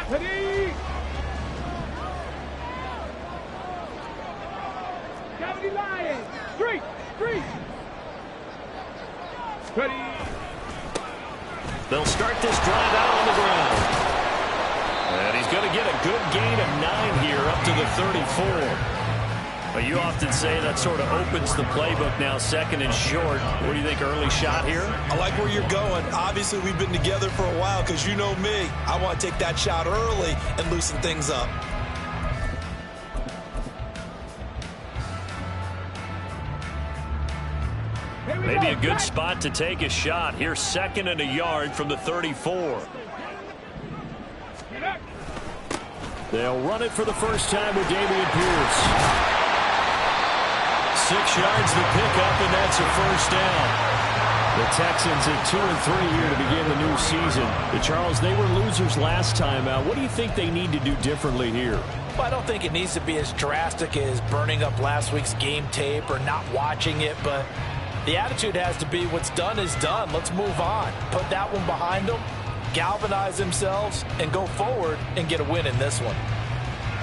Ready. 70 Lions. Street. Ready. They'll start this drive out on the ground. And he's going to get a good gain of 9 here up to the 34. But you often say that sort of opens the playbook now, second and short. What do you think, early shot here? I like where you're going. Obviously, we've been together for a while because you know me. I want to take that shot early and loosen things up. Maybe a good spot to take a shot. Here's 2nd and a yard from the 34. They'll run it for the first time with Dameon Pierce. 6 yards to pick up, and that's a first down. The Texans at 2-3 here to begin the new season. Charles, they were losers last time out. What do you think they need to do differently here? Well, I don't think it needs to be as drastic as burning up last week's game tape or not watching it, but the attitude has to be what's done is done. Let's move on. Put that one behind them, galvanize themselves, and go forward and get a win in this one.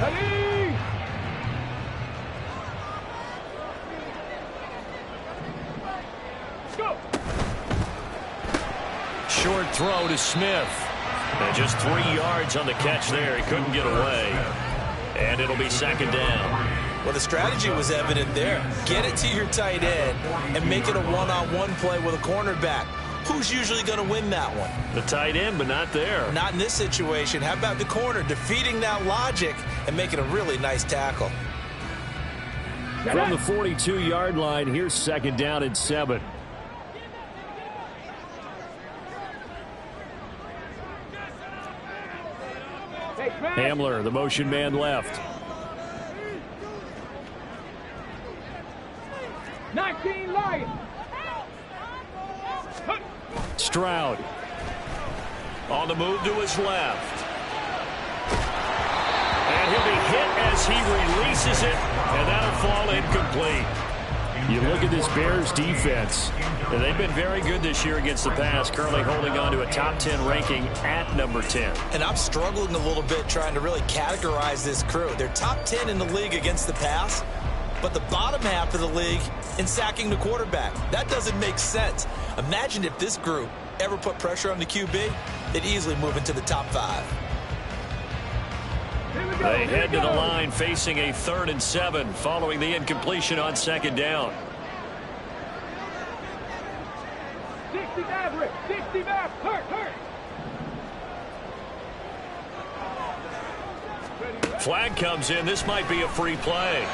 Ready. Go. Short throw to Smith. And just 3 yards on the catch there. He couldn't get away. And it'll be 2nd down. Well, the strategy was evident there. Get it to your tight end and make it a one-on-one play with a cornerback. Who's usually going to win that one? The tight end, but not there. Not in this situation. How about the corner defeating that logic and making a really nice tackle? From the 42-yard line, here's 2nd down and 7. Hamler, the motion man left. 19 Lions. Stroud. On the move to his left. And he'll be hit as he releases it, and that'll fall incomplete. You look at this Bears defense, and they've been very good this year against the pass, currently holding on to a top 10 ranking at number 10. And I'm struggling a little bit trying to really categorize this crew. They're top 10 in the league against the pass, but the bottom half of the league in sacking the quarterback. That doesn't make sense. Imagine if this group ever put pressure on the QB, they'd easily move into the top 5. They head to the line facing a 3rd and 7 following the incompletion on 2nd down. 60 Maverick. 60 Maverick. Hurt. Flag comes in. This might be a free play.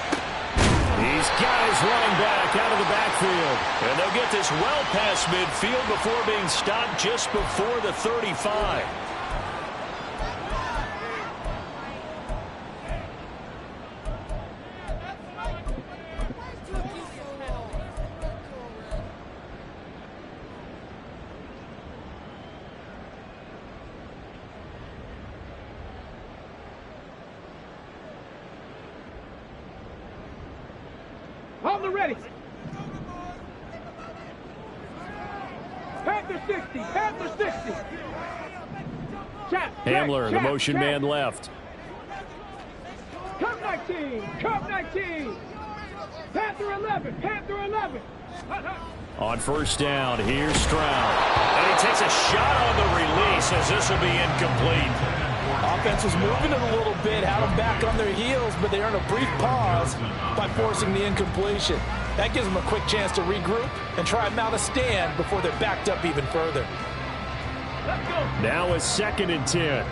He's got his running back out of the backfield. And they'll get this well past midfield before being stopped just before the 35. On the ready. Panther 60. Panther 60. Hamler, the motion man left. Cup 19. Cup 19. Panther 11. Panther 11. On 1st down, here's Stroud. And he takes a shot on the release as this will be incomplete. Offense was moving it a little bit, had them back on their heels, but they earned a brief pause by forcing the incompletion. That gives them a quick chance to regroup and try and mount a stand before they're backed up even further. Let's go. Now it's 2nd and 10.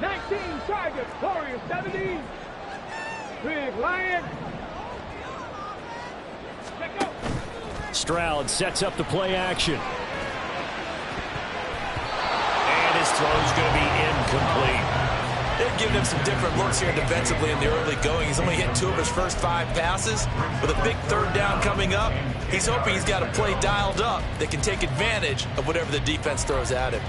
19 Tigers. Warriors 70. Big Lion. Check out. Stroud sets up the play action. His throw is going to be incomplete. They've given him some different looks here defensively in the early going. He's only hit 2 of his first 5 passes. With a big 3rd down coming up, he's hoping he's got a play dialed up that can take advantage of whatever the defense throws at him.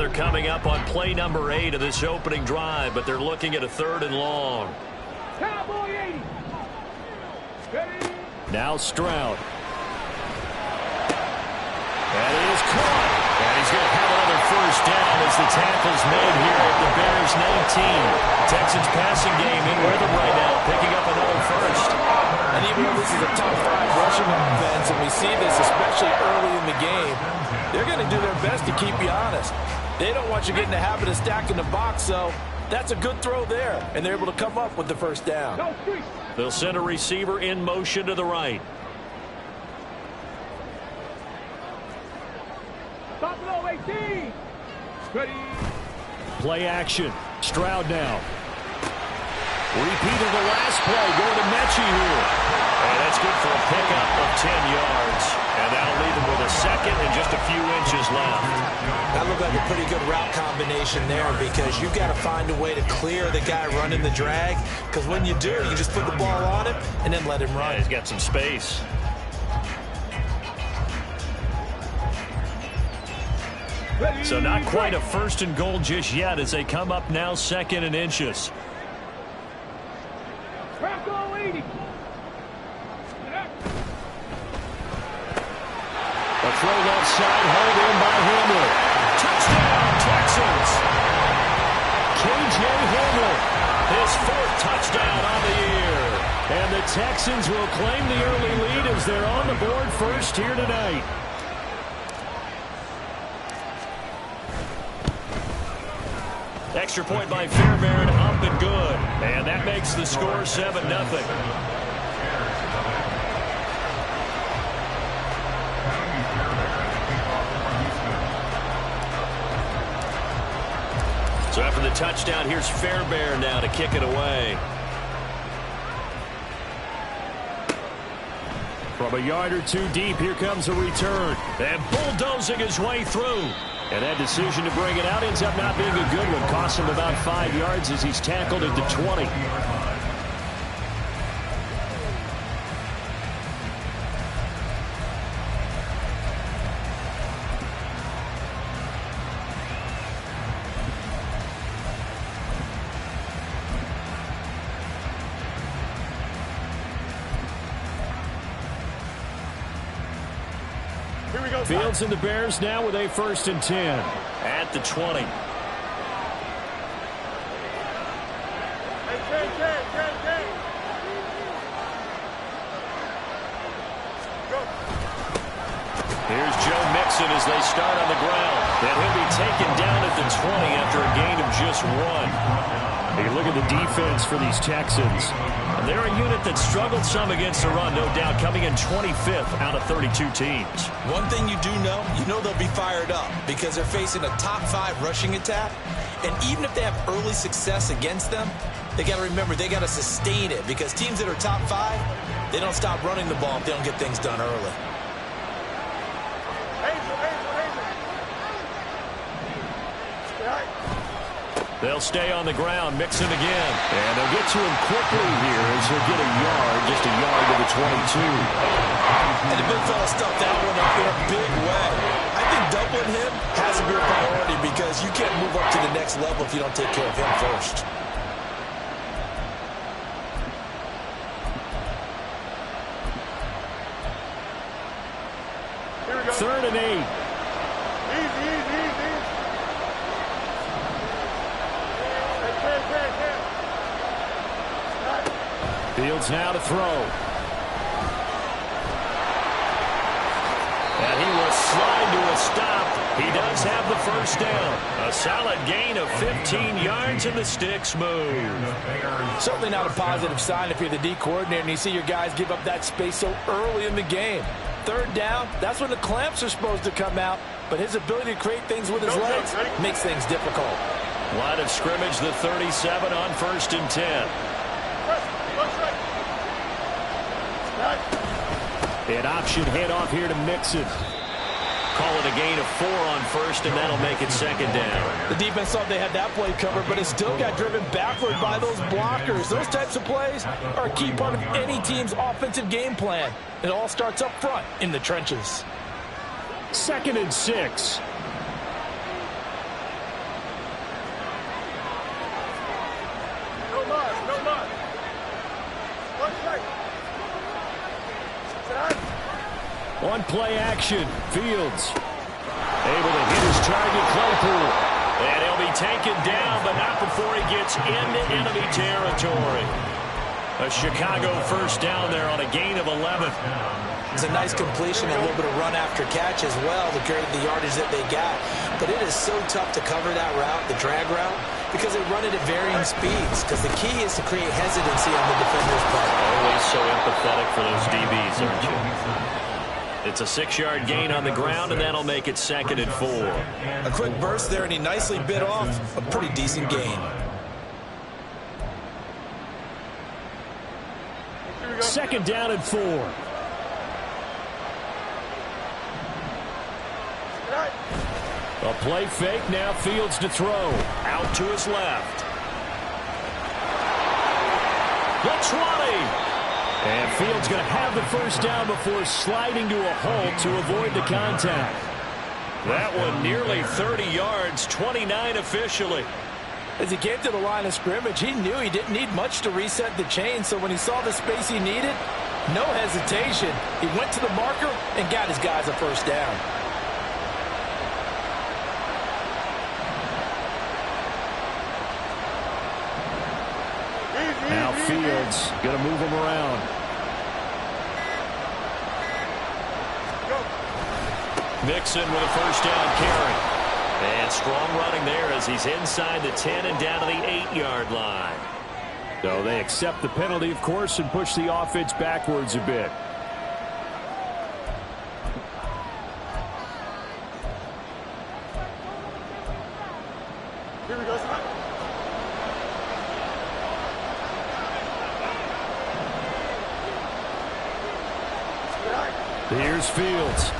they're coming up on play number 8 of this opening drive, but they're looking at a 3rd and long. Cowboy 80. Ready? Now Stroud. That is caught. And he's going to have another first down as the tackle's made here at the Bears 19. Texans passing game in rhythm right now, picking up another first. And even though this is a top 5 rushing offense, and we see this especially early in the game, they're going to do their best to keep you honest. They don't want you getting the habit of stacking the box, so that's a good throw there, and they're able to come up with the first down. They'll send a receiver in motion to the right. Buffalo 18. Ready? Play action. Stroud now. Repeat of the last play. Going to Mechie here. And that's good for a pickup of 10 yards. And that'll leave them with a second and just a few inches left. That looked like a pretty good route combination there because you've got to find a way to clear the guy running the drag. Because when you do, you just put the ball on him and then let him run. Yeah, he's got some space. So not quite a 1st and goal just yet as they come up now 2nd and inches. Bravo 80. A throw left side, held in by Hamler. Touchdown, Texans. K.J. Hamler, his 4th touchdown on the year. And the Texans will claim the early lead as they're on the board first here tonight. Extra point by Fairbairn, up and good. And that makes the score 7-0. So after the touchdown, here's Fairbairn now to kick it away. From a yard or 2 deep, here comes a return. And bulldozing his way through. And that decision to bring it out ends up not being a good one. Costs him about 5 yards as he's tackled at the 20. Fields and the Bears now with a 1st and 10 at the 20. Here's Joe Mixon as they start on the ground. And he'll be taken down at the 20 after a gain of just 1. You look at the defense for these Texans. And they're a unit that struggled some against the run, no doubt, coming in 25th out of 32 teams. One thing you do know, they'll be fired up because they're facing a top 5 rushing attack. And even if they have early success against them, they got to remember they got to sustain it because teams that are top 5, they don't stop running the ball if they don't get things done early. They'll stay on the ground, Mixon again. And they'll get to him quickly here as he'll get a yard, just a yard to the 22. And the big fella stuffed that one up in a big way. I think doubling him has to be a priority because you can't move up to the next level if you don't take care of him first. Here we go. 3rd and 8. Easy. Fields now to throw. And he will slide to a stop. He does have the first down. A solid gain of 15 yards and the sticks move. Certainly not a positive sign if you're the D coordinator and you see your guys give up that space so early in the game. 3rd down, that's when the clamps are supposed to come out. But his ability to create things with his legs makes things difficult. Line of scrimmage, the 37 on 1st and 10. An option handoff here to Mixon. Call it a gain of 4 on 1st, and that'll make it 2nd down. The defense thought they had that play covered, but it still got driven backward by those blockers. Those types of plays are a key part of any team's offensive game plan. It all starts up front in the trenches. 2nd and 6. On play action, Fields able to hit his target, Claypool. And he'll be taken down, but not before he gets into enemy territory. A Chicago first down there on a gain of 11. It's a nice completion, a little bit of run after catch as well to create the yardage that they got. But it is so tough to cover that route, the drag route, because they run it at varying speeds. Because the key is to create hesitancy on the defender's part. Always so empathetic for those DBs, aren't you? It's a 6-yard gain on the ground, and that'll make it 2nd and 4. A quick burst there, and he nicely bit off a pretty decent gain. 2nd down and 4. A play fake, now Fields to throw. Out to his left. The 20. And Fields going to have the first down before sliding to a halt to avoid the contact. That one nearly 30 yards, 29 officially. As he came to the line of scrimmage, he knew he didn't need much to reset the chain, so when he saw the space he needed, no hesitation. He went to the marker and got his guys a first down. Now Fields going to move him around. Mixon with a first down carry. And strong running there as he's inside the 10 and down to the 8-yard line. So they accept the penalty, of course, and push the offense backwards a bit. Here we go, son. Here's Fields.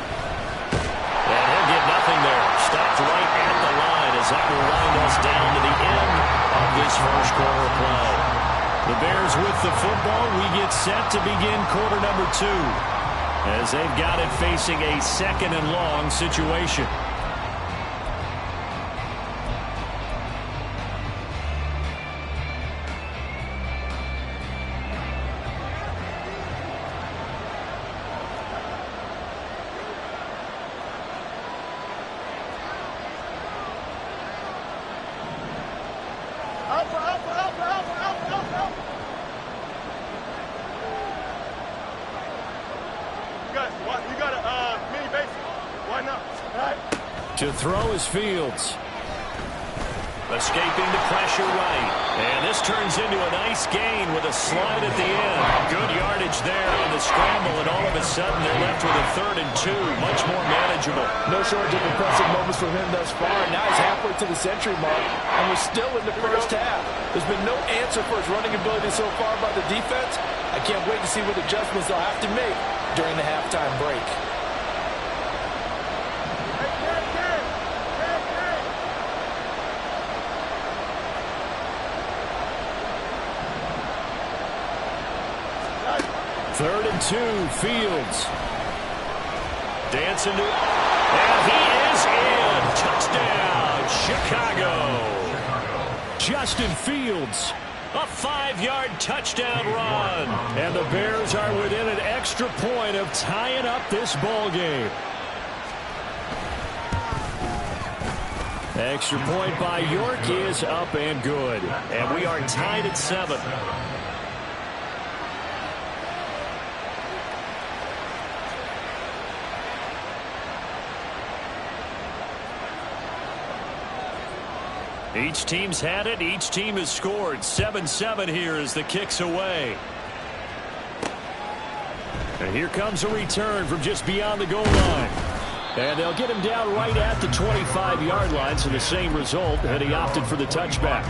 And he'll get nothing there. Stopped right at the line as that will wind us down to the end of this first quarter play. The Bears with the football. We get set to begin quarter number 2 as they've got it facing a 2nd and long situation. To throw is Fields. Escaping the pressure right. And this turns into a nice gain with a slide at the end. Good yardage there on the scramble, and all of a sudden they're left with a 3rd and 2. Much more manageable. No shortage of impressive moments from him thus far. Now he's halfway to the century mark, and we're still in the first half. There's been no answer for his running ability so far by the defense. I can't wait to see what adjustments they'll have to make during the halftime break. Third and 2, Fields. Dancing to it. And he is in. Touchdown, Chicago. Justin Fields. A 5-yard touchdown run. And the Bears are within an extra point of tying up this ball game. Extra point by York is up and good. And we are tied at 7. Each team's had it. Each team has scored. 7-7 here as the kick's away. And here comes a return from just beyond the goal line. And they'll get him down right at the 25-yard line, so the same result, and he opted for the touchback.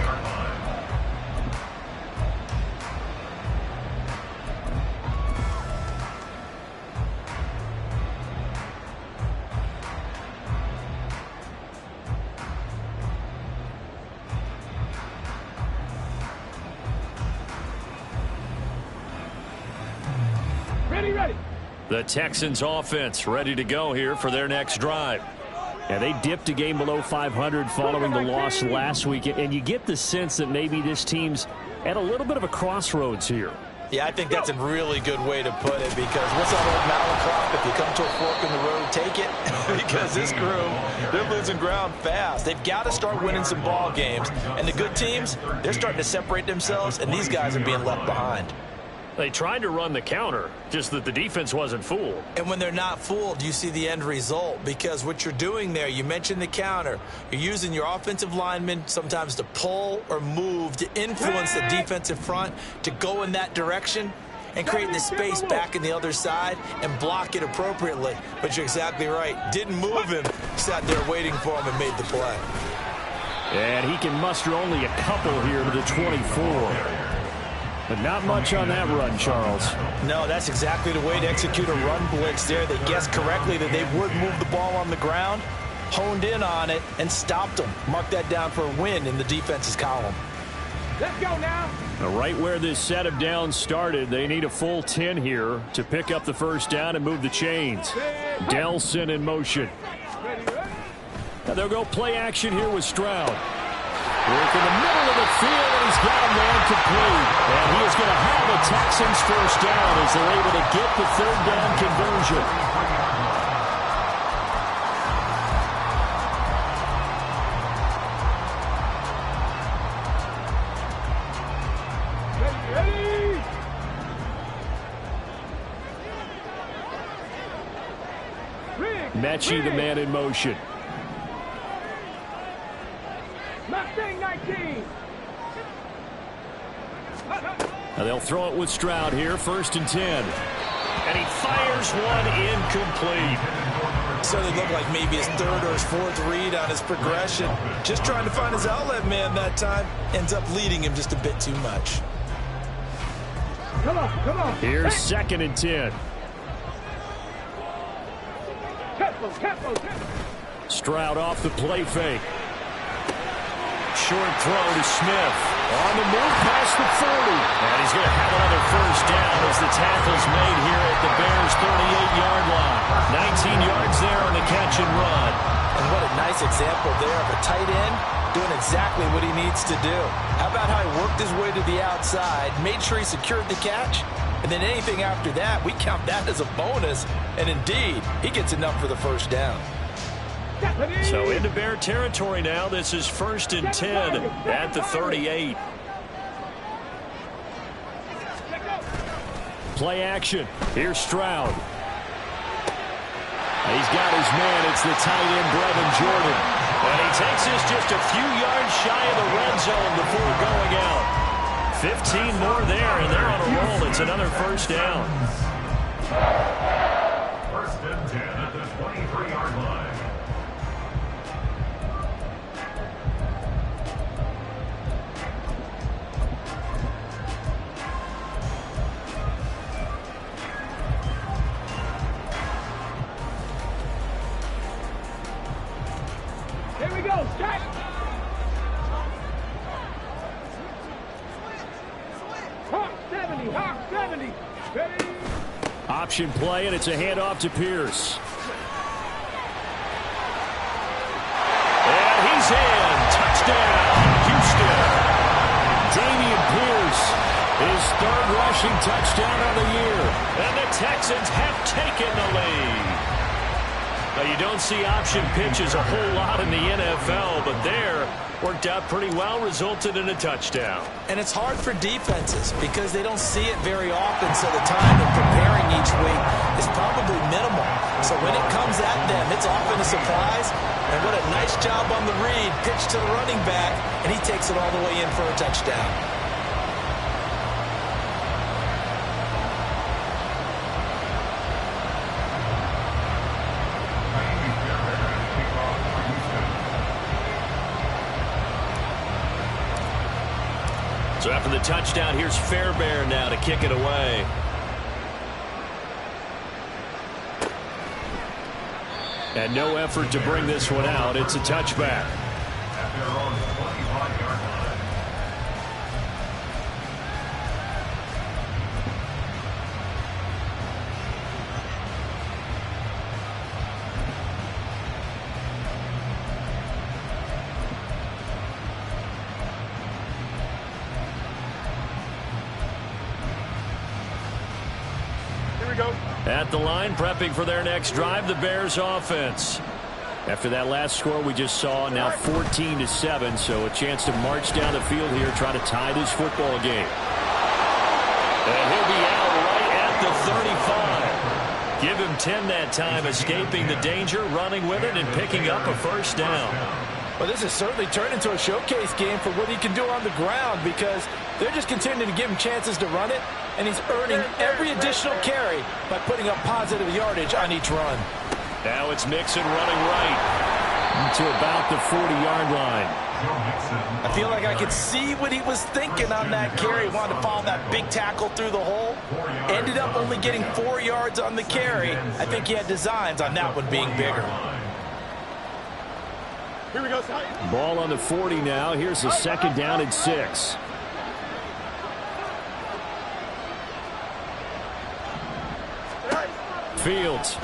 The Texans offense ready to go here for their next drive. And they dipped a game below 500 following the loss last week. And you get the sense that maybe this team's at a little bit of a crossroads here. Yeah, I think that's a really good way to put it, because what's that old Malachi? If you come to a fork in the road, take it. Because this crew, they're losing ground fast. They've got to start winning some ball games. And the good teams, they're starting to separate themselves, and these guys are being left behind. They tried to run the counter, just that the defense wasn't fooled. And when they're not fooled, you see the end result, because what you're doing there, you mentioned the counter. You're using your offensive linemen sometimes to pull or move to influence the defensive front to go in that direction and create the space back in the other side and block it appropriately. But you're exactly right. Didn't move him, sat there waiting for him and made the play. And he can muster only a couple here to the 24. But not much on that run, Charles. No, that's exactly the way to execute a run blitz there. They guessed correctly that they would move the ball on the ground, honed in on it, and stopped them. Mark that down for a win in the defense's column. Let's go now. Right where this set of downs started, they need a full 10 here to pick up the first down and move the chains. Delson in motion. Now they'll go play action here with Stroud. Work in the middle of the field, and he's got a man complete. And he is going to have the Texans first down as they're able to get the third down conversion. Mechie, the man in motion. Mustang 19. Now they'll throw it with Stroud here, 1st and 10. And he fires one incomplete. So they look like maybe his third or his fourth read on his progression. Just trying to find his outlet man that time. Ends up leading him just a bit too much. Come on, come on. Here's 2nd and 10. Tempo. Stroud off the play fake. Short throw to Smith. On the move past the 40. And he's going to have another first down as the tackle's made here at the Bears' 38-yard line. 19 yards there on the catch and run. And what a nice example there of a tight end doing exactly what he needs to do. How about how he worked his way to the outside, made sure he secured the catch, and then anything after that, we count that as a bonus. And indeed, he gets enough for the first down. So into Bear territory now. This is 1st and 10 at the 38. Play action. Here's Stroud. He's got his man. It's the tight end, Brevin Jordan. And he takes this just a few yards shy of the red zone before going out. 15 more there, and they're on a roll. It's another first down. 1st and 10 at the 23-yard line. Here we go, Jack. Hawk 70. Ready? Option play, and it's a handoff to Pierce. And he's in. Touchdown, Houston. Dameon Pierce, his 3rd rushing touchdown of the year. And the Texans have taken the lead. Now, you don't see option pitches a whole lot in the NFL, but there worked out pretty well, resulted in a touchdown. And it's hard for defenses because they don't see it very often, so the time of preparing each week is probably minimal. So when it comes at them, it's often a surprise. And what a nice job on the read, pitch to the running back, and he takes it all the way in for a touchdown. So after the touchdown, here's Fairbairn now to kick it away. And no effort to bring this one out. It's a touchback. At their own 25-yard line. At the line, prepping for their next drive, the Bears offense. After that last score we just saw, now 14-7, so a chance to march down the field here, try to tie this football game. And he'll be out right at the 35. Give him 10 that time, escaping the danger, running with it, and picking up a first down. Well, this has certainly turned into a showcase game for what he can do on the ground, because they're just continuing to give him chances to run it, and he's earning every additional carry by putting up positive yardage on each run. Now it's Mixon running right to about the 40-yard line. I feel like I could see what he was thinking on that carry. Wanted to follow that big tackle through the hole. Ended up only getting 4 yards on the carry. I think he had designs on that one being bigger. Here we go. Ball on the 40 now. Here's a 2nd down and 6. Fields.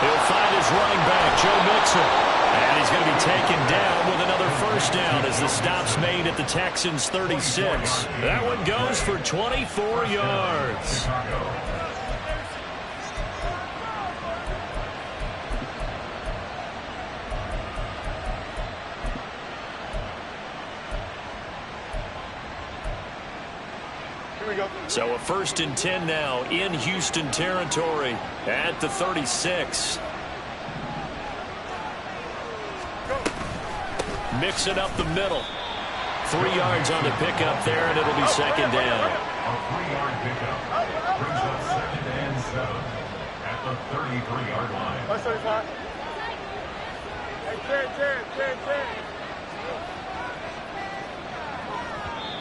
He'll find his running back, Joe Mixon. And he's going to be taken down with another first down as the stop's made at the Texans' 36. That one goes for 24 yards. So a 1st and 10 now in Houston territory at the 36. Mix it up the middle. 3 yards on the pickup there, and it'll be 2nd down. A 3-yard pickup brings up 2nd and 7 at the 33-yard line. Let's 35. Hey, 10.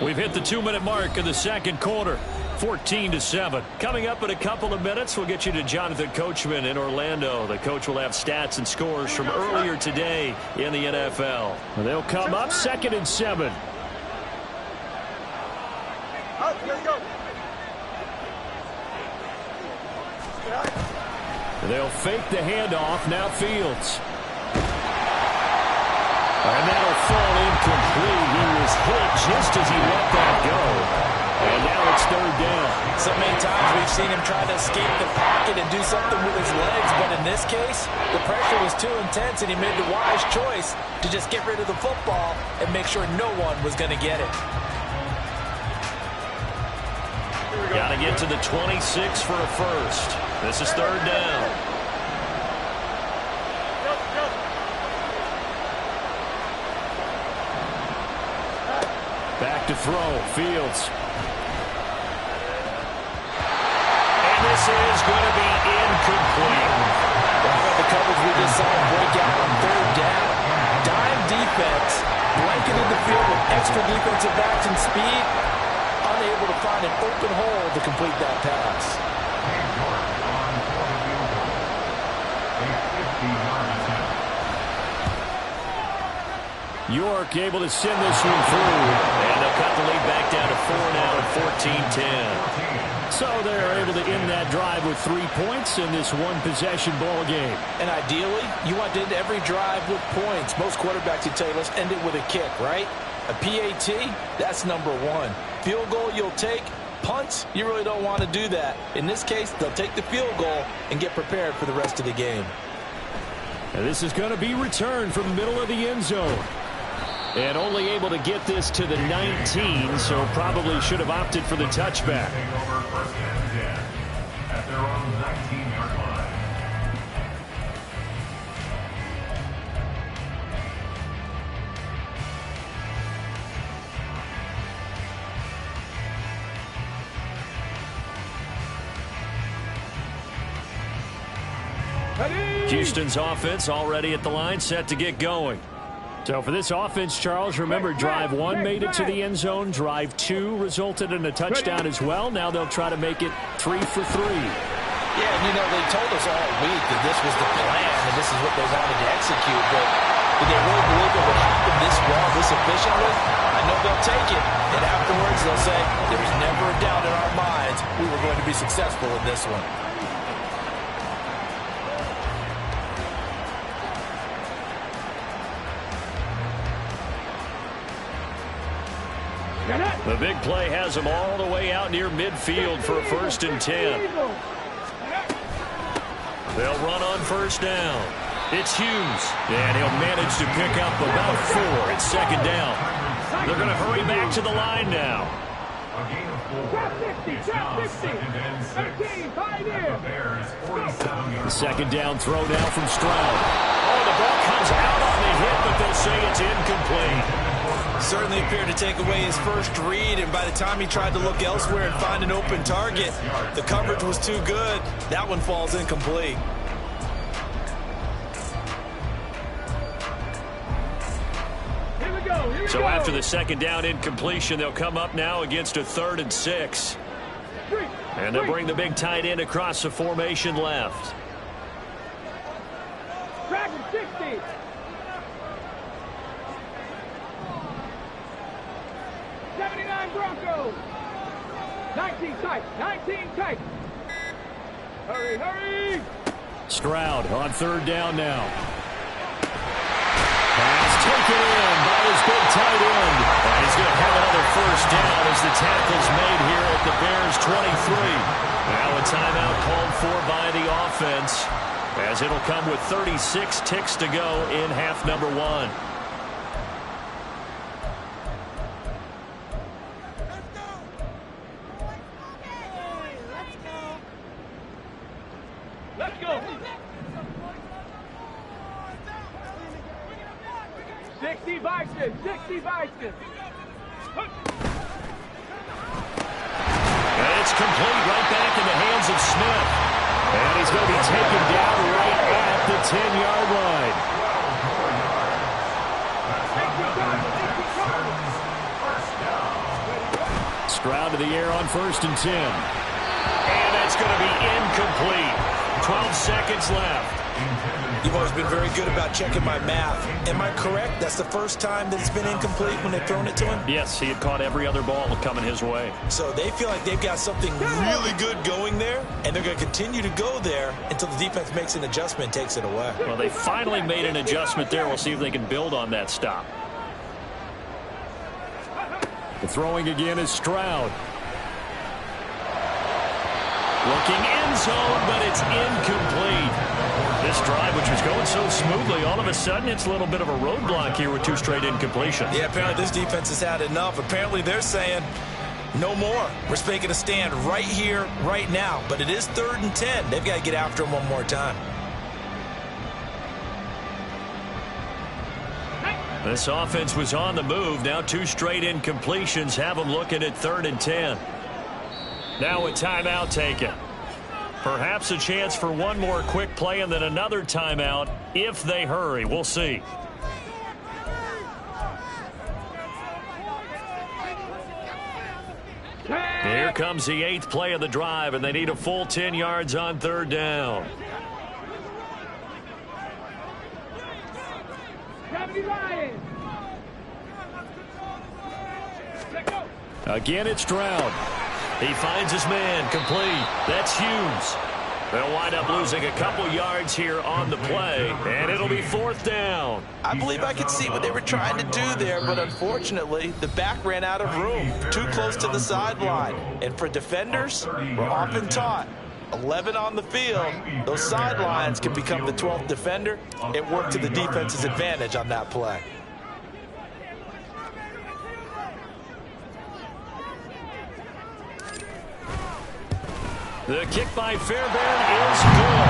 We've hit the 2-minute mark of the 2nd quarter. 14-7. Coming up in a couple of minutes, we'll get you to Jonathan Coachman in Orlando. The coach will have stats and scores from earlier today in the NFL. They'll come up 2nd and 7. Let's go. They'll fake the handoff. Now Fields. And that'll fall incomplete. He was hit just as he let that go. And now it's 3rd down. So many times we've seen him try to escape the pocket and do something with his legs, but in this case, the pressure was too intense, and he made the wise choice to just get rid of the football and make sure no one was going to get it. Got to get to the 26 for a first. This is 3rd down. Back to throw. Fields. And this is going to be incomplete. The coverage we just saw break out on 3rd down. Dime defense blanketed the field with extra defensive backs and speed. Unable to find an open hole to complete that pass. York able to send this one through. And they'll cut the lead back down to 4 now at 14-10. So they're able to end that drive with 3 points in this one-possession ball game. And ideally, you want to end every drive with points. Most quarterbacks would tell you, let's end it with a kick, right? A PAT, that's number 1. Field goal you'll take. Punts, you really don't want to do that. In this case, they'll take the field goal and get prepared for the rest of the game. And this is going to be returned from the middle of the end zone. And only able to get this to the 19, so probably should have opted for the touchback. Over 1st and 10 at their own 19-yard line. Houston's offense already at the line, set to get going. So for this offense, Charles, remember drive 1 made it to the end zone. Drive 2 resulted in a touchdown as well. Now they'll try to make it 3 for 3. Yeah, and you know, they told us all week that this was the plan and this is what they wanted to execute. But did they really believe it would happen this well, this efficiently? I know they'll take it. And afterwards they'll say, there was never a doubt in our minds we were going to be successful in this one. The big play has him all the way out near midfield for a 1st and 10. They'll run on 1st down. It's Hughes, and he'll manage to pick up about 4. It's 2nd down. They're going to hurry back to the line now. The 2nd down throw now from Stroud. Oh, the ball comes out on the hit, but they'll say it's incomplete. Certainly appeared to take away his first read, and by the time he tried to look elsewhere and find an open target, the coverage was too good. That one falls incomplete. So after the 2nd down incompletion, they'll come up now against a 3rd and 6. And they'll bring the big tight end across the formation left. Dragon 60. Broncos. 19 tight. 19 tight. Hurry, hurry. Stroud on 3rd down now. Pass taken in by his big tight end. And he's going to have another 1st down as the tackle's made here at the Bears 23. Now a timeout called for by the offense, as it'll come with 36 ticks to go in half number 1. Let's go. 60 Bison. 60 Bison. And it's complete right back in the hands of Smith. And he's going to be taken down right at the 10-yard line. Stroud to the air on 1st and 10. And that's going to be incomplete. 12 seconds left. You've always been very good about checking my math. Am I correct? That's the first time that it's been incomplete when they've thrown it to him? Yes, he had caught every other ball coming his way. So they feel like they've got something really good going there, and they're going to continue to go there until the defense makes an adjustment and takes it away. Well, they finally made an adjustment there. We'll see if they can build on that stop. The throwing again is Stroud. Looking end zone, but it's incomplete. This drive, which was going so smoothly, all of a sudden it's a little bit of a roadblock here with 2 straight incompletions. Yeah, apparently this defense has had enough. Apparently they're saying, no more. We're making a stand right here, right now. But it is 3rd and 10. They've got to get after him one more time. This offense was on the move. Now 2 straight incompletions have them looking at 3rd and 10. Now a timeout taken. Perhaps a chance for one more quick play and then another timeout if they hurry. We'll see. Here comes the 8th play of the drive, and they need a full 10 yards on 3rd down. Again, it's Stroud. He finds his man, complete. That's Hughes. They'll wind up losing a couple yards here on the play, and it'll be 4th down. I believe I could see what they were trying to do there, but unfortunately, the back ran out of room, too close to the sideline. And for defenders, we're often taught, 11 on the field, those sidelines can become the 12th defender. It worked to the defense's advantage on that play. The kick by Fairbairn is good.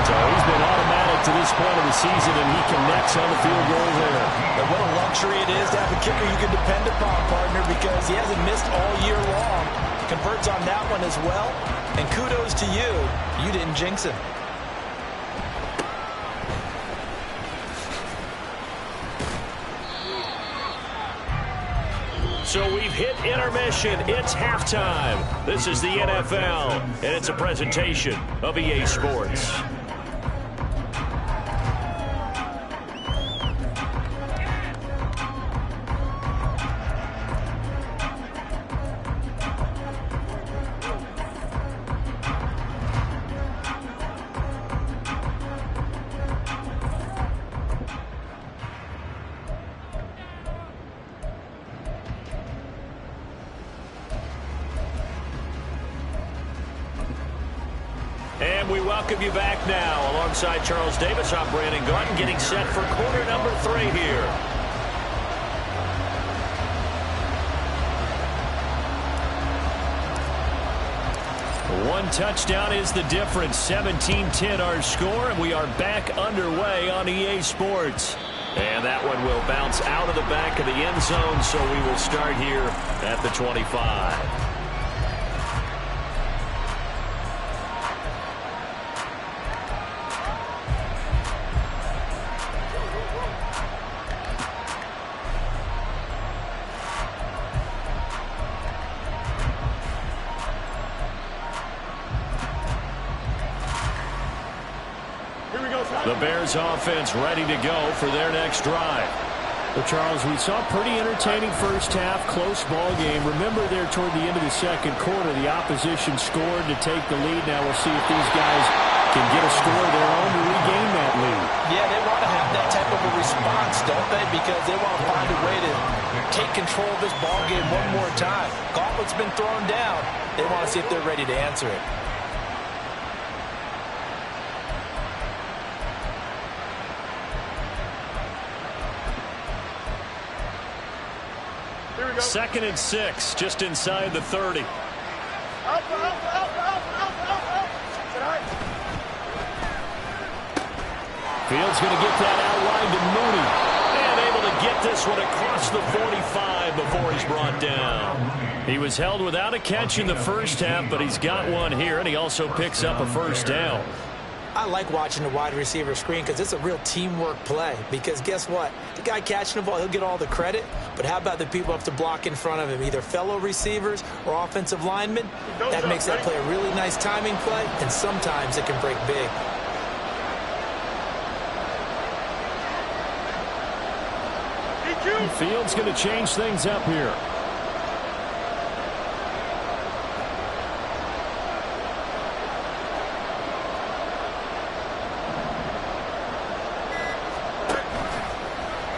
So he's been automatic to this point of the season, and he connects on the field goal there. And what a luxury it is to have a kicker you can depend upon, partner, because he hasn't missed all year long. Converts on that one as well. And kudos to you. You didn't jinx him. So we've hit intermission. It's halftime. This is the NFL, and it's a presentation of EA Sports. And we welcome you back now. Alongside Charles Davis, I'm Brandon Gordon, getting set for quarter number 3 here. One touchdown is the difference. 17-10 our score, and we are back underway on EA Sports. And that one will bounce out of the back of the end zone, so we will start here at the 25. The Bears offense ready to go for their next drive. Well, Charles, we saw a pretty entertaining first half, close ball game. Remember there toward the end of the second quarter, the opposition scored to take the lead. Now we'll see if these guys can get a score of their own to regain that lead. Yeah, they want to have that type of a response, don't they? Because they want to find a way to take control of this ball game one more time. Gauntlet's been thrown down. They want to see if they're ready to answer it. Second and 6, just inside the 30. Fields going to get that outline to Mooney. And able to get this one across the 45 before he's brought down. He was held without a catch in the first half, but he's got one here, and he also picks up a first down. I like watching the wide receiver screen because it's a real teamwork play. Because guess what? The guy catching the ball, he'll get all the credit. But how about the people up to block in front of him, either fellow receivers or offensive linemen? That makes that play a really nice timing play, and sometimes it can break big. Fields going to change things up here.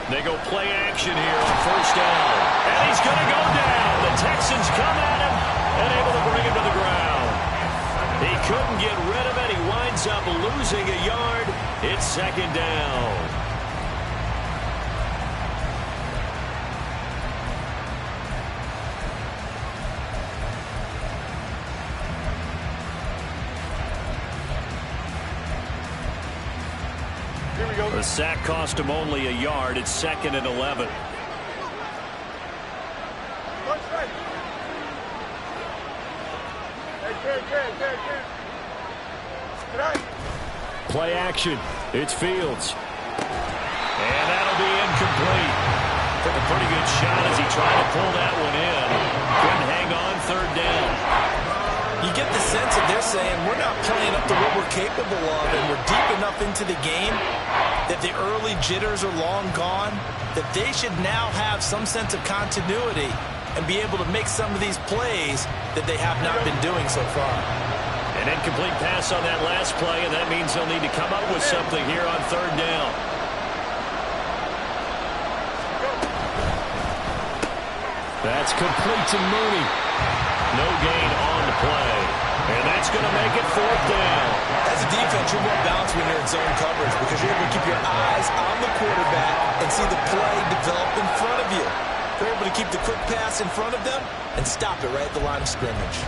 They go play action here on first down. And he's going to go down. The Texans come at him and able to bring him to the ground. He couldn't get rid of it. He winds up losing a yard. It's second down. The sack cost him only a yard. It's second and 11. Play action. It's Fields. And that'll be incomplete. Took a pretty good shot as he tried to pull that one in. Couldn't hang on, third down. You get the sense that they're saying we're not playing up to what we're capable of, and we're deep enough into the game that the early jitters are long gone, that they should now have some sense of continuity and be able to make some of these plays that they have not been doing so far. An incomplete pass on that last play, and that means they'll need to come up with something here on third down. That's complete to Mooney. No gain on the play. And that's going to make it fourth down. As a defense, you're more balanced when you're in zone coverage because you're able to keep your eyes on the quarterback and see the play develop in front of you. You're able to keep the quick pass in front of them and stop it right at the line of scrimmage.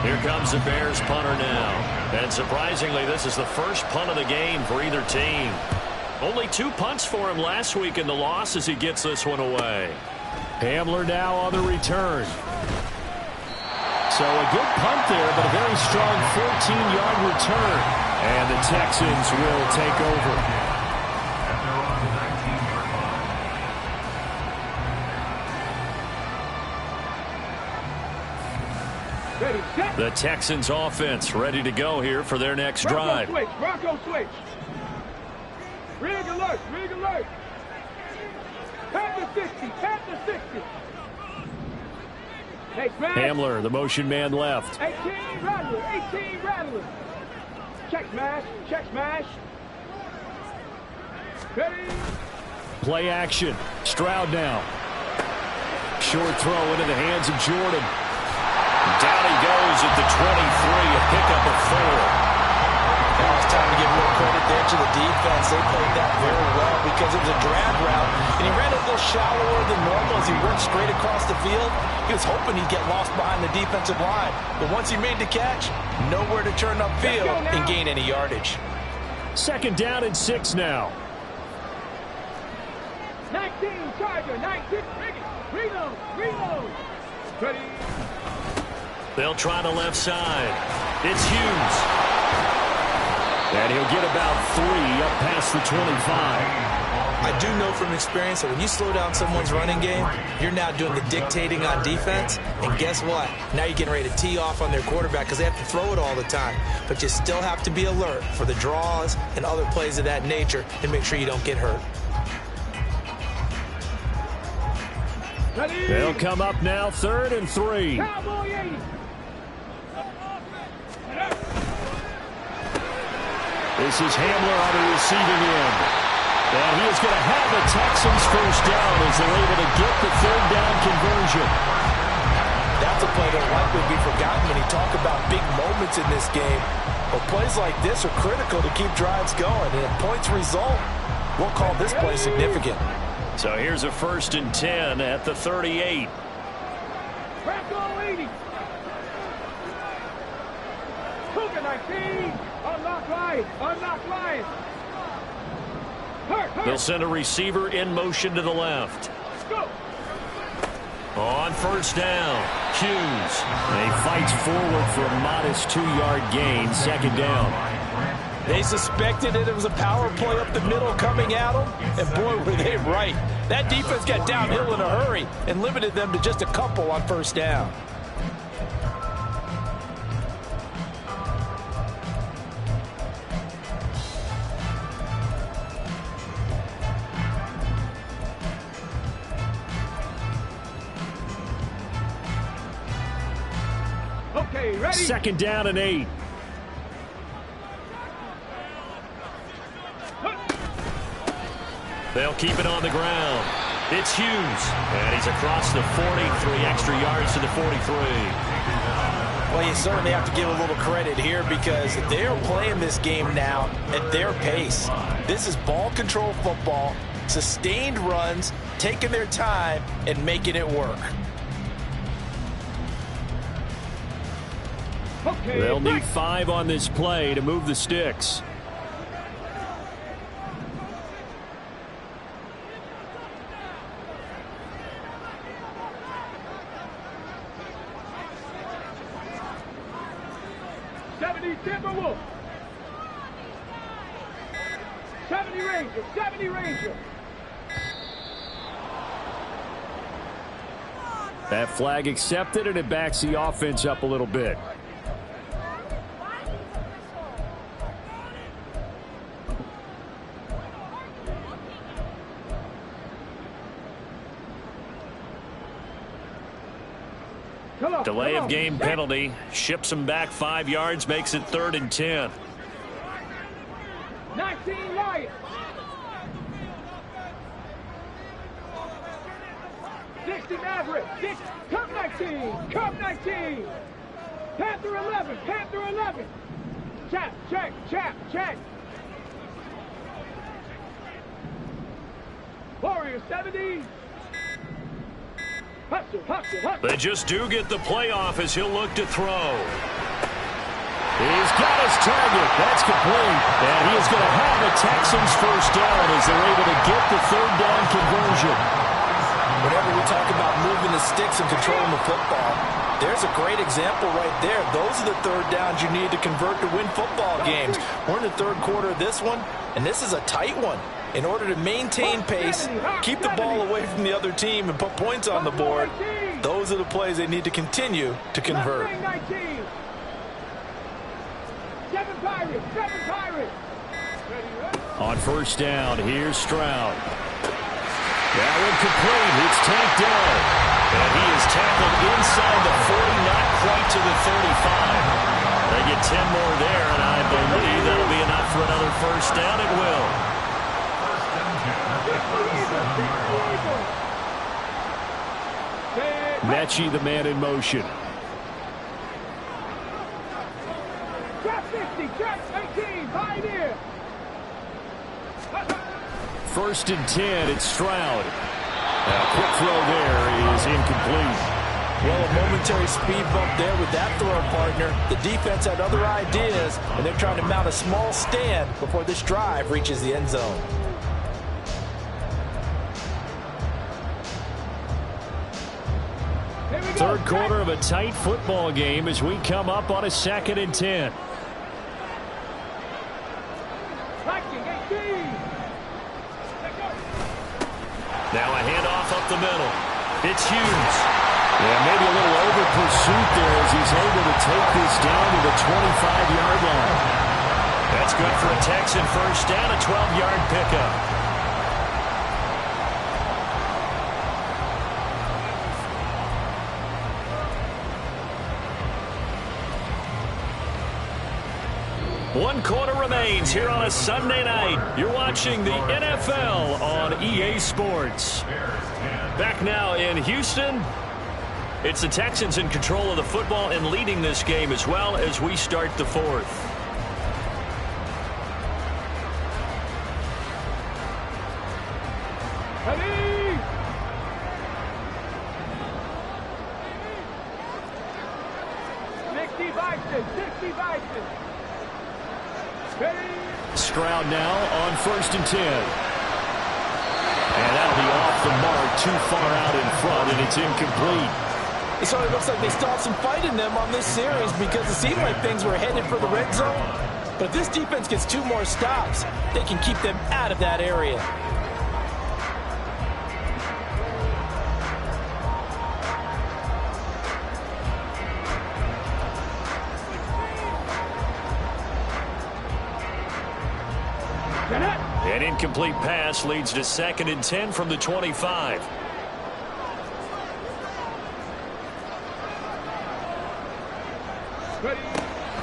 Here comes the Bears punter now. And surprisingly, this is the first punt of the game for either team. Only 2 punts for him last week in the loss as he gets this one away. Hamler now on the return. So a good punt there, but a very strong 14-yard return. And the Texans will take over. The Texans offense ready to go here for their next drive. Bronco switch. Rig alert. Rig alert. Panther 60. Panther 60. Hey, Hamler, the motion man left. 18 Rattler. 18 Rattler. Check smash. Check smash. Ready. Play action. Stroud now. Short throw into the hands of Jordan. down he goes at the 23, a pickup of 4. Now it's time to give more credit there to the defense. They played that very well because it was a drag route, and he ran a little shallower than normal as he went straight across the field. He was hoping he'd get lost behind the defensive line, but once he made the catch, nowhere to turn upfield and gain any yardage. Second down and 6 now. 19, Charger, 19. Reload. Ready. They'll try the left side. It's Hughes. And he'll get about 3 up past the 25. I do know from experience that when you slow down someone's running game, you're now doing the dictating on defense. And guess what? Now you're getting ready to tee off on their quarterback because they have to throw it all the time. But you still have to be alert for the draws and other plays of that nature and make sure you don't get hurt. Ready. They'll come up now 3rd and 3. Cowboy 80. This is Hamler on the receiving end. And he is going to have the Texans first down as they're able to get the 3rd down conversion. That's a play that'll likely be forgotten when you talk about big moments in this game. But plays like this are critical to keep drives going. And if points result, we'll call this play significant. So here's a 1st and 10 at the 38. Crackle 80. Cougar 19. Unlock line. Hurt. They'll send a receiver in motion to the left. Let's go. On 1st down, Hughes. And he fights forward for a modest 2-yard gain. 2nd down. They suspected it was a power play up the middle coming at them, and boy, were they right. That defense got downhill in a hurry and limited them to just a couple on 1st down. Okay, ready. 2nd down and 8. They'll keep it on the ground. It's Hughes. And he's across the 40, 3 extra yards to the 43. Well, you certainly have to give a little credit here because they're playing this game now at their pace. This is ball control football, sustained runs, taking their time, and making it work. Okay. They'll need 5 on this play to move the sticks. Timberwolf. 70 Ranger. That flag accepted, and it backs the offense up a little bit. Delay of game penalty. Ships him back 5 yards. Makes it 3rd and 10. 19 Lions. 60 Maverick. Cup 19. Panther 11. Check. Warrior 70. Hustle. They just do get the playoff as he'll look to throw. He's got his target. That's complete. And he is going to have the Texans first down as they're able to get the 3rd down conversion. Whenever we talk about moving the sticks and controlling the football, there's a great example right there. Those are the 3rd downs you need to convert to win football games. We're in the 3rd quarter of this one, and this is a tight one. In order to maintain pace, keep the ball away from the other team, and put points on the board, those are the plays they need to continue to convert. 7 Pirates. On 1st down, here's Stroud. That one complete. It's tanked down. And he is tackled inside the 40, not quite to the 35. They get 10 more there, and I believe that'll be enough for another 1st down. It will. Mechie, the man in motion. Empty, check, 18, Pioneer. 1st and 10, it's Stroud. A quick throw there is incomplete. Well, a momentary speed bump there with that throw partner. The defense had other ideas, and they're trying to mount a small stand before this drive reaches the end zone. Third quarter of a tight football game as we come up on a 2nd and 10. Now a handoff up the middle. It's Hughes. Yeah, maybe a little over pursuit there as he's able to take this down to the 25-yard line. That's good for a Texan first down, a 12-yard pickup. One quarter remains here on a Sunday night. You're watching the NFL on EA Sports. Back now in Houston. It's the Texans in control of the football and leading this game as well as we start the 4th. Ready? 60 Bison. Stroud now on 1st and 10. And that'll be off the mark, too far out in front, and it's incomplete. It sort of looks like they still have some fight in them on this series because it seemed like things were headed for the red zone. But if this defense gets 2 more stops, they can keep them out of that area. An incomplete pass leads to 2nd and 10 from the 25.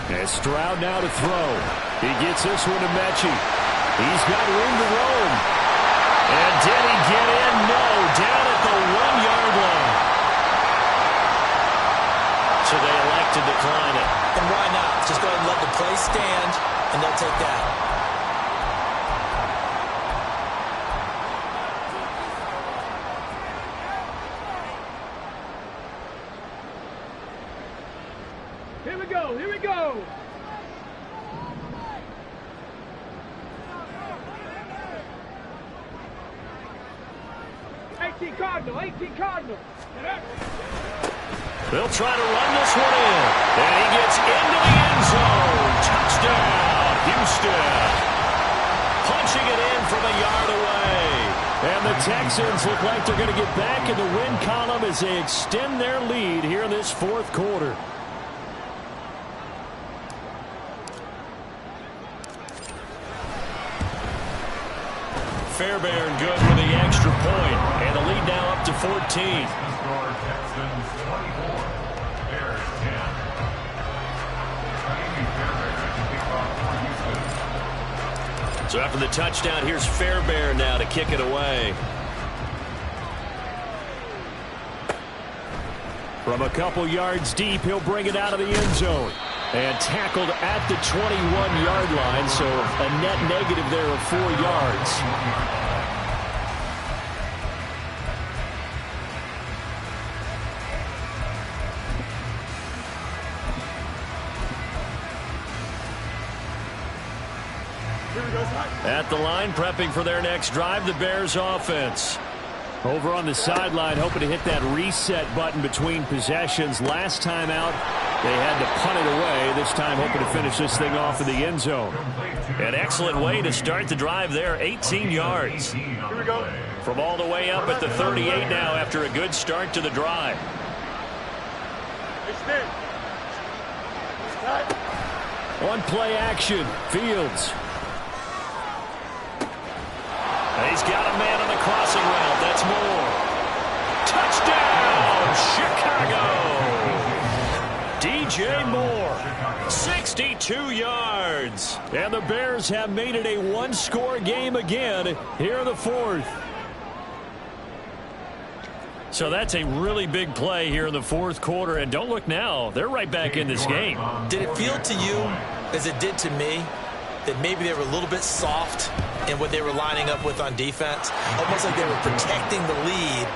And Stroud now to throw. He gets this one to Mechie. He's got room to roam. And did he get in? No, down at the 1-yard line. So they elect to decline it. And why not? Just go ahead and let the play stand, and they'll take that. Here we go. 18 Cardinal. They'll try to run this one in. And he gets into the end zone. Touchdown, Houston. Punching it in from a yard away. And the Texans look like they're going to get back in the win column as they extend their lead here in this 4th quarter. Fairbairn good for the extra point. And the lead now up to 14. Texans 24, Bears 10. So after the touchdown, here's Fairbairn now to kick it away. From a couple yards deep, he'll bring it out of the end zone. And tackled at the 21-yard line, so a net negative there of 4 yards. At the line, prepping for their next drive, the Bears offense. Over on the sideline, hoping to hit that reset button between possessions. Last time out, they had to punt it away. This time, hoping to finish this thing off in the end zone. An excellent way to start the drive there, 18 yards. Here we go. From all the way up at the 38 now after a good start to the drive. On play action, Fields. He's got a man on the crossing route. That's Moore. Touchdown, Chicago! DJ Moore, 62 yards. And the Bears have made it a one-score game again here in the 4th. So that's a really big play here in the 4th quarter. And don't look now, they're right back in this game. Did it feel to you as it did to me, that maybe they were a little bit soft in what they were lining up with on defense. Almost like they were protecting the lead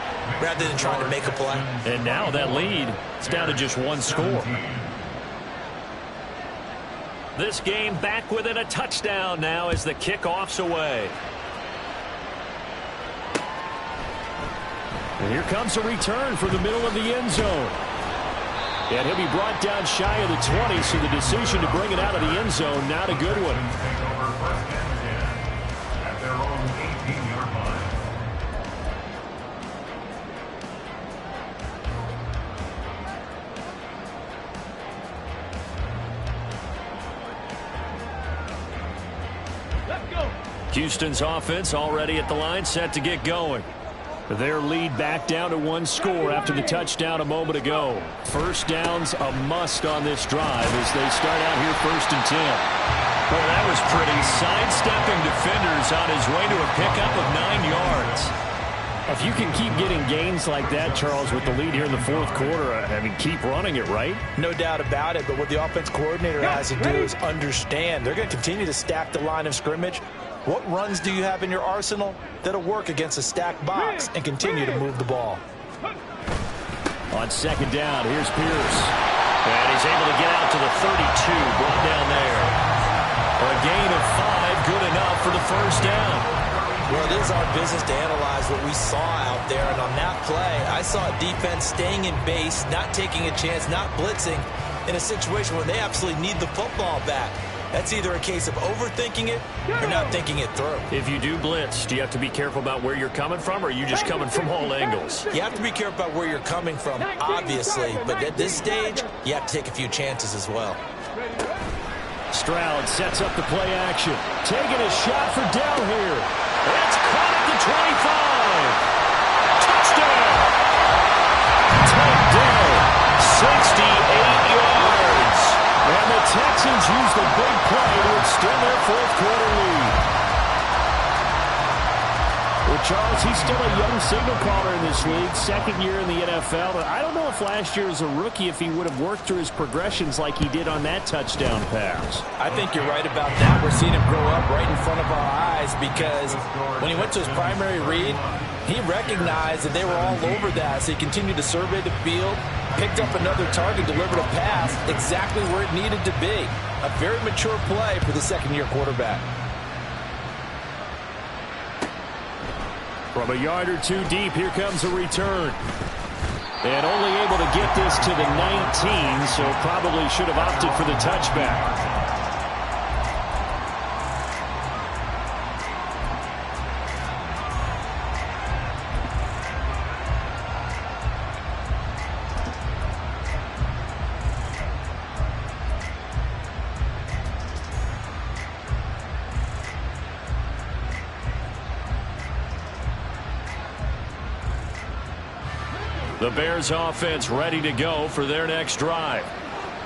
rather than trying to make a play. And now that lead is down to just one score. This game back within a touchdown now as the kickoff's away. And here comes a return from the middle of the end zone. And he'll be brought down shy of the 20, so the decision to bring it out of the end zone, not a good one. At their own 18-yard line. Let's go. Houston's offense already at the line, set to get going. Their lead back down to one score after the touchdown a moment ago. First down's a must on this drive as they start out here 1st and 10. Boy, that was pretty. Sidestepping defenders on his way to a pickup of 9 yards. If you can keep getting gains like that, Charles, with the lead here in the 4th quarter, I mean, keep running it, right? No doubt about it, but what the offense coordinator has to do is understand. They're going to continue to stack the line of scrimmage. What runs do you have in your arsenal that'll work against a stacked box and continue to move the ball? On 2nd down, here's Pierce. And he's able to get out to the 32, brought down there. A gain of 5, good enough for the 1st down. Well, it is our business to analyze what we saw out there, and on that play, I saw a defense staying in base, not taking a chance, not blitzing in a situation where they absolutely need the football back. That's either a case of overthinking it or not thinking it through. If you do blitz, do you have to be careful about where you're coming from, or are you just coming from all angles? You have to be careful about where you're coming from, obviously, but at this stage, you have to take a few chances as well. Stroud sets up the play action. Taking a shot for Dell here. It's caught at the 25. Touchdown! Tank Dell, 68 yards. And the Texans use the big play to extend their 4th quarter lead. Well, Charles, he's still a young signal caller in this league, 2nd year in the NFL. But I don't know if last year as a rookie, if he would have worked through his progressions like he did on that touchdown pass. I think you're right about that. We're seeing him grow up right in front of our eyes because when he went to his primary read, he recognized that they were all over that, so he continued to survey the field, picked up another target, delivered a pass exactly where it needed to be. A very mature play for the 2nd-year quarterback. From a yard or 2 deep, here comes a return. And only able to get this to the 19, so probably should have opted for the touchback. The Bears offense ready to go for their next drive.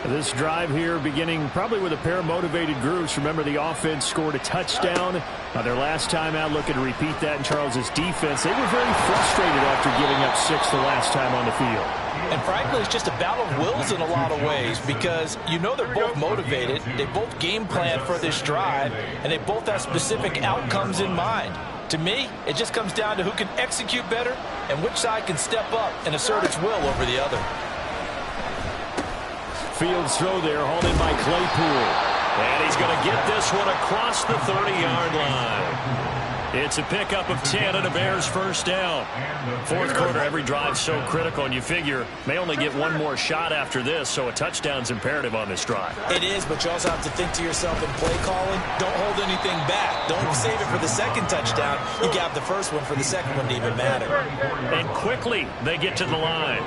This drive here beginning probably with a pair of motivated groups. Remember, the offense scored a touchdown. Their last time out, looking to repeat that in Charles's defense. They were very frustrated after giving up 6 the last time on the field. And frankly, it's just a battle of wills in a lot of ways because you know they're both motivated. They both game plan for this drive, and they both have specific outcomes in mind. To me, it just comes down to who can execute better and which side can step up and assert its will over the other. Fields throw there, hauled in by Claypool. And he's going to get this one across the 30-yard line. It's a pickup of 10 and a Bears 1st down. 4th quarter, every drive so critical, and you figure may only get one more shot after this, so a touchdown's imperative on this drive. It is, but you also have to think to yourself in play calling, don't hold anything back. Don't save it for the 2nd touchdown. You got the 1st one for the 2nd one to even matter. And quickly, they get to the line.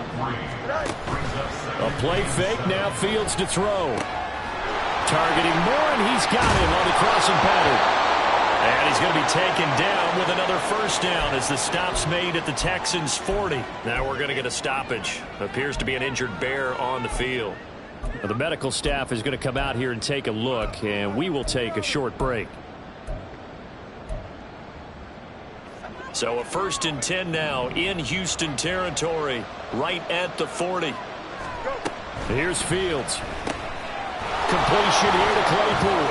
A play fake, now Fields to throw. Targeting Moore, and he's got him on the crossing pattern. And he's going to be taken down with another 1st down as the stop's made at the Texans' 40. Now we're going to get a stoppage. Appears to be an injured Bear on the field. The medical staff is going to come out here and take a look, and we will take a short break. So a 1st and 10 now in Houston territory, right at the 40. Here's Fields. completion here to Claypool.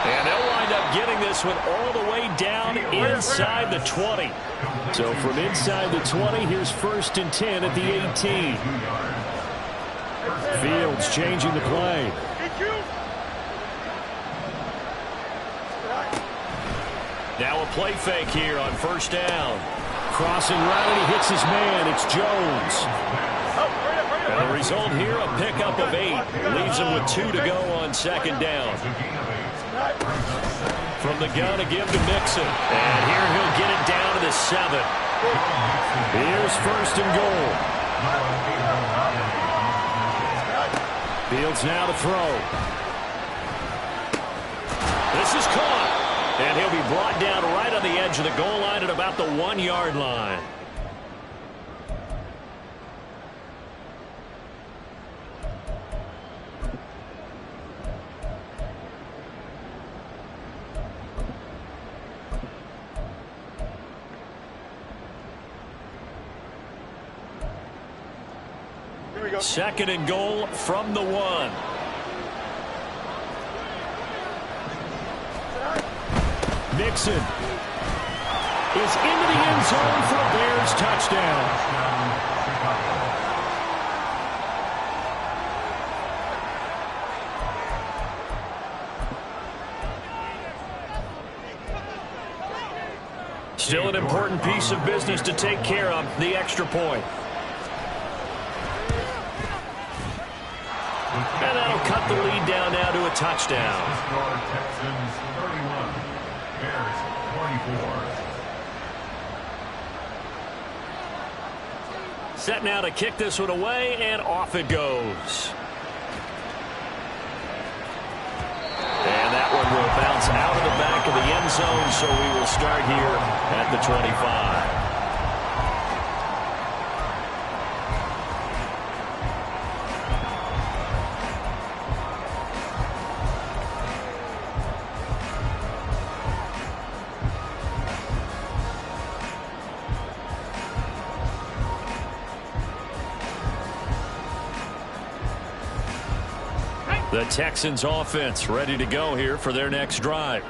And they'll wind up getting this one all the way down inside the 20. So from inside the 20, here's 1st and 10 at the 18. Fields changing the play. Now a play fake here on 1st down. Crossing right, and he hits his man. It's Jones. And the result here, a pickup of 8. Leaves him with 2 to go on 2nd down. From the gun, a give to Mixon. And here he'll get it down to the 7. Here's 1st and goal. Fields now to throw. This is caught. And he'll be brought down right on the edge of the goal line at about the 1-yard line. Here we go. 2nd and goal from the 1. Mixon is into the end zone for a Bears touchdown. Still an important piece of business to take care of, the extra point. And that'll cut the lead down now to a touchdown. Texans 31, Bears 24. Set now to kick this one away, and off it goes. And that one will bounce out of the back of the end zone, so we will start here at the 25. The Texans offense ready to go here for their next drive.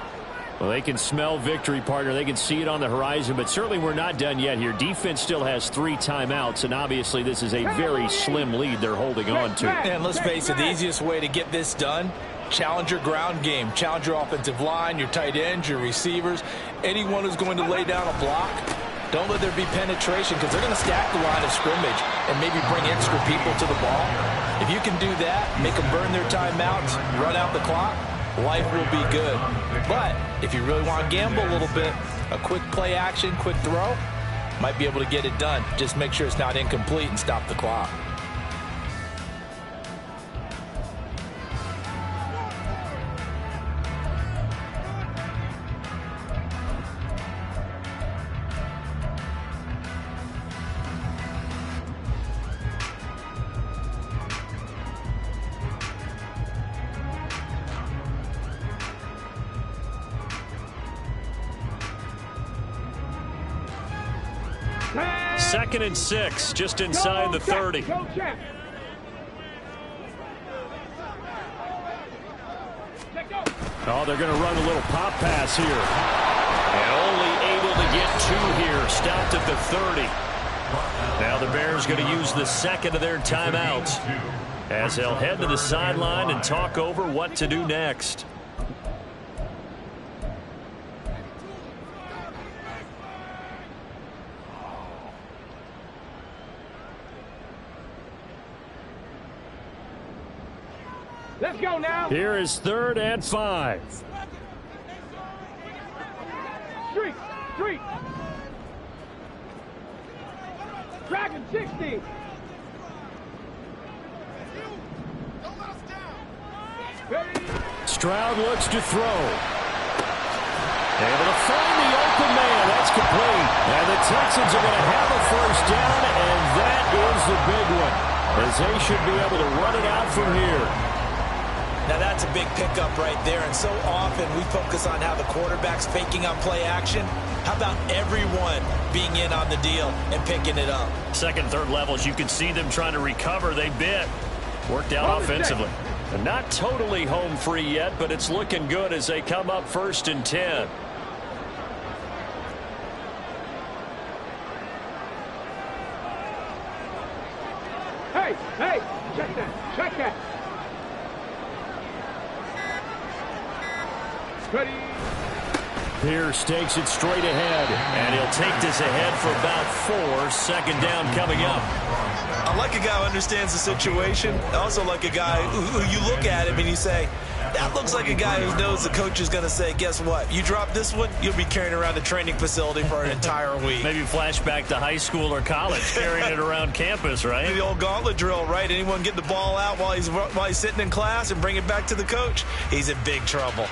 Well, they can smell victory, partner. They can see it on the horizon, but certainly we're not done yet here. Defense still has 3 timeouts, and obviously this is a very slim lead they're holding on to. And let's face it, the easiest way to get this done, challenge your ground game. Challenge your offensive line, your tight ends, your receivers. Anyone who's going to lay down a block, don't let there be penetration, because they're going to stack the line of scrimmage and maybe bring extra people to the ball. If you can do that, make them burn their timeouts, run out the clock, life will be good. But if you really want to gamble a little bit, a quick play action, quick throw, might be able to get it done. Just make sure it's not incomplete and stop the clock. Second and 6, just inside the 30. Oh, they're going to run a little pop pass here. And only able to get 2 here. Stopped at the 30. Now the Bears going to use the second of their timeouts as they'll head to the sideline and talk over what to do next. Let's go now. Here is 3rd and 5. Street. Dragon 60. Stroud looks to throw. Able to find the open man. That's complete. And the Texans are going to have a 1st down, and that is the big one, as they should be able to run it out from here. Now that's a big pickup right there, and so often we focus on how the quarterback's faking on play action. How about everyone being in on the deal and picking it up? 2nd, 3rd levels, you can see them trying to recover. They bit. Worked out offensively. And not totally home free yet, but it's looking good as they come up 1st and 10. Hey, check that. Ready. Pierce takes it straight ahead. And he'll take this ahead for about 4. 2nd down coming up. I like a guy who understands the situation. I also like a guy who you look at him and you say, that looks like a guy who knows the coach is going to say, guess what? You drop this one, you'll be carrying around the training facility for an entire week. Maybe flashback to high school or college, carrying it around campus, right? The old gauntlet drill, right? Anyone get the ball out while he's sitting in class and bring it back to the coach? He's in big trouble.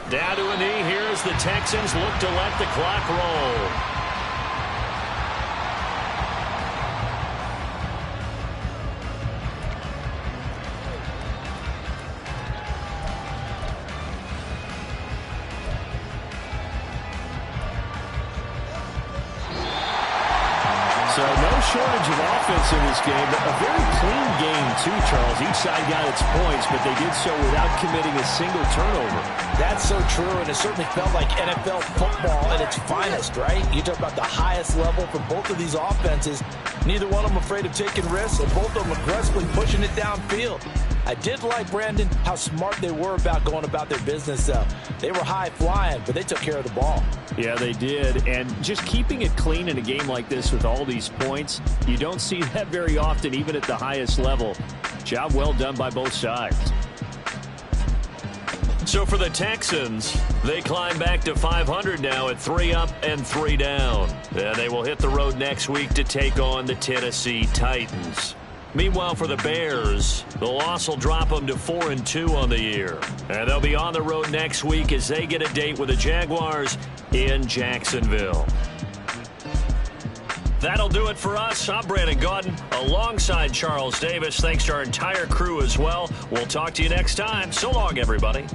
Down to a knee here as the Texans look to let the clock roll. So no shortage of offense in this game, but a very clean game too, Charles. Each side got its points, but they did so without committing a single turnover. That's so true, and it certainly felt like NFL football at its finest, right? You talk about the highest level for both of these offenses. Neither one of them afraid of taking risks, and both of them aggressively pushing it downfield. I did like, Brandon, how smart they were about going about their business. They were high-flying, but they took care of the ball. Yeah, they did. And just keeping it clean in a game like this with all these points, you don't see that very often, even at the highest level. Job well done by both sides. So for the Texans, they climb back to 500 now at 3 up and 3 down. And they will hit the road next week to take on the Tennessee Titans. Meanwhile, for the Bears, the loss will drop them to 4-2 on the year. And they'll be on the road next week as they get a date with the Jaguars in Jacksonville. That'll do it for us. I'm Brandon Gaudin alongside Charles Davis. Thanks to our entire crew as well. We'll talk to you next time. So long, everybody.